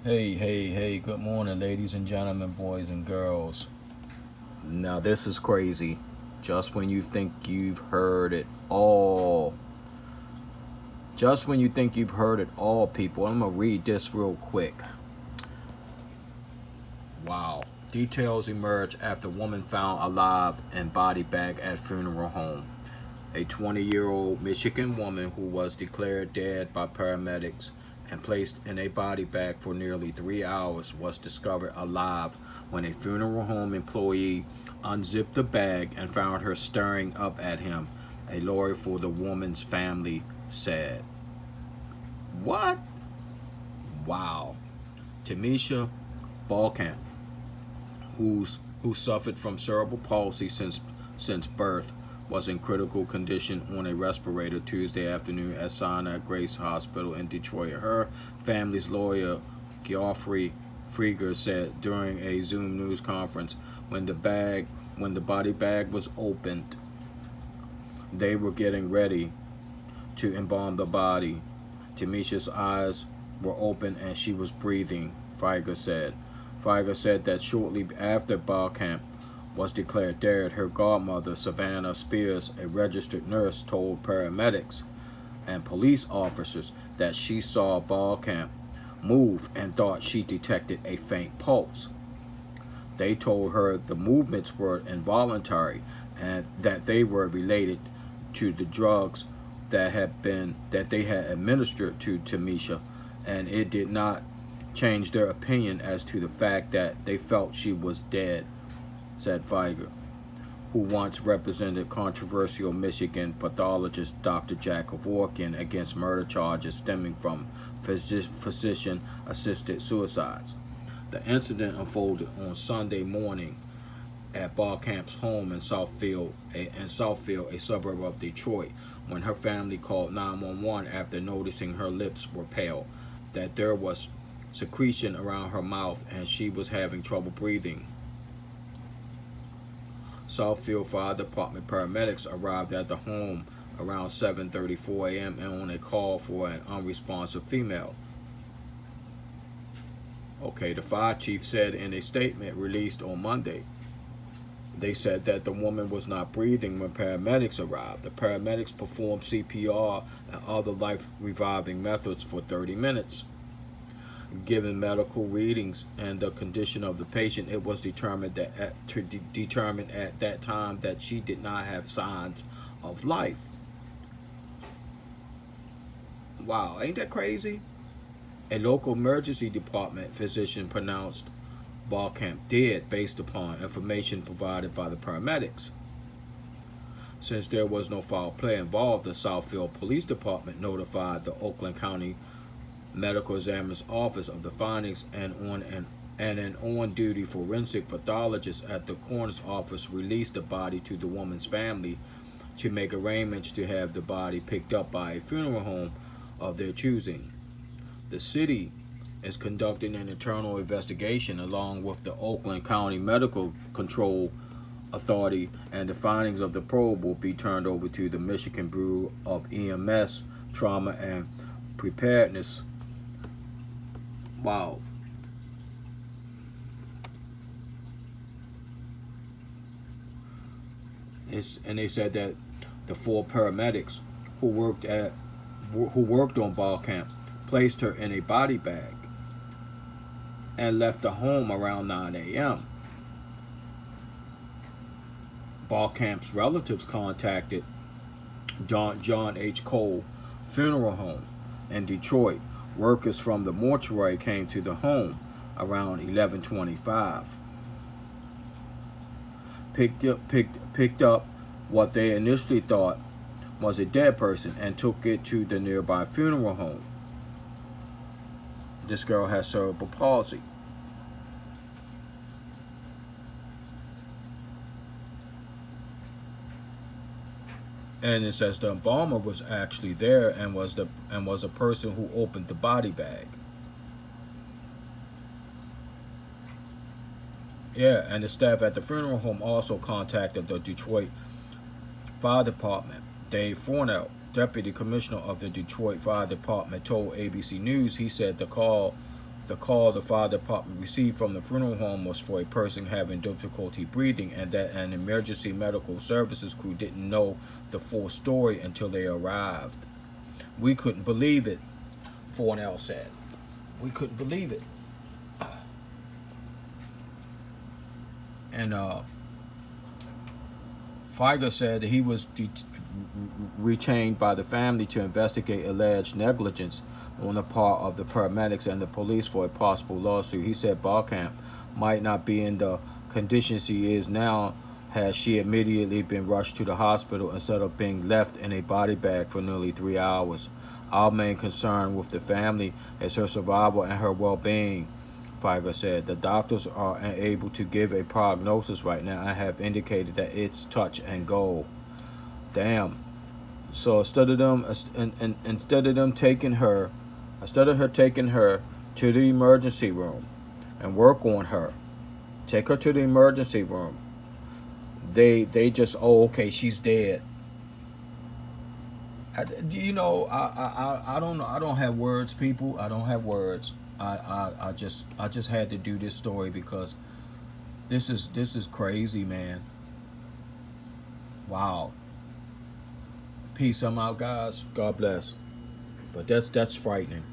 Hey, good morning, ladies and gentlemen, boys and girls. Now, this is crazy. Just when you think you've heard it all. Just when you think you've heard it all, people. I'm going to read this real quick. Wow. Details emerge after woman found alive in body bag at funeral home. A 20-year-old Michigan woman who was declared dead by paramedics and placed in a body bag for nearly 3 hours was discovered alive when a funeral home employee unzipped the bag and found her staring up at him, a lawyer for the woman's family said. What? Wow. Tamisha Balkamp, who suffered from cerebral palsy since birth, was in critical condition on a respirator Tuesday afternoon at Sinai Grace Hospital in Detroit. Her family's lawyer, Geoffrey Frieger, said during a Zoom news conference when the body bag was opened, they were getting ready to embalm the body. Tamisha's eyes were open and she was breathing, Frieger said. Frieger said that shortly after Balkamp was declared dead, her godmother, Savannah Spears, a registered nurse, told paramedics and police officers that she saw Balkamp move and thought she detected a faint pulse. They told her the movements were involuntary and that they were related to the drugs that they had administered to Tamisha, and it did not change their opinion as to the fact that they felt she was dead, said Frieger, who once represented controversial Michigan pathologist Dr. Jack Kevorkian against murder charges stemming from physician-assisted suicides. The incident unfolded on Sunday morning at Balkamp's home in Southfield, a suburb of Detroit, when her family called 911 after noticing her lips were pale, that there was secretion around her mouth, and she was having trouble breathing. Southfield Fire Department paramedics arrived at the home around 7:34 a.m. and on a call for an unresponsive female. The fire chief said in a statement released on Monday. They said that the woman was not breathing when paramedics arrived. The paramedics performed CPR and other life-reviving methods for 30 minutes. Given medical readings and the condition of the patient, it was determined at that time that she did not have signs of life. Wow, ain't that crazy? A local emergency department physician pronounced Balkamp dead based upon information provided by the paramedics. Since there was no foul play involved, the Southfield Police Department notified the Oakland County Medical Examiner's Office of the findings, and an on-duty forensic pathologist at the coroner's office released the body to the woman's family to make arrangements to have the body picked up by a funeral home of their choosing. The city is conducting an internal investigation along with the Oakland County Medical Control Authority, and the findings of the probe will be turned over to the Michigan Bureau of EMS, Trauma and Preparedness. Wow. And they said that the four paramedics who worked on Balkamp placed her in a body bag and left the home around 9 a.m. Balkamp's relatives contacted John H. Cole Funeral Home in Detroit. Workers from the mortuary came to the home around 11:25. Picked up what they initially thought was a dead person and took it to the nearby funeral home. This girl has cerebral palsy. And it says the embalmer was actually there and was a person who opened the body bag. Yeah, and the staff at the funeral home also contacted the Detroit Fire Department. Dave Fornell, deputy commissioner of the Detroit Fire Department, told ABC News he said the call The call the fire department received from the funeral home was for a person having difficulty breathing, and that an emergency medical services crew didn't know the full story until they arrived. We couldn't believe it, Fornell said. We couldn't believe it. And Feiger said that he was retained by the family to investigate alleged negligence on the part of the paramedics and the police for a possible lawsuit. He said Balkamp might not be in the condition she is now had she immediately been rushed to the hospital instead of being left in a body bag for nearly 3 hours. Our main concern with the family is her survival and her well-being, Feiger said. The doctors are unable to give a prognosis right now and have indicated that it's touch and go. Damn. So instead of her taking her to the emergency room and work on her, take her to the emergency room, they just, oh, okay, she's dead. I don't know. I don't have words, people. I don't have words. I just had to do this story because this is crazy, man. Wow. Peace. I'm out, guys. God bless. But that's frightening.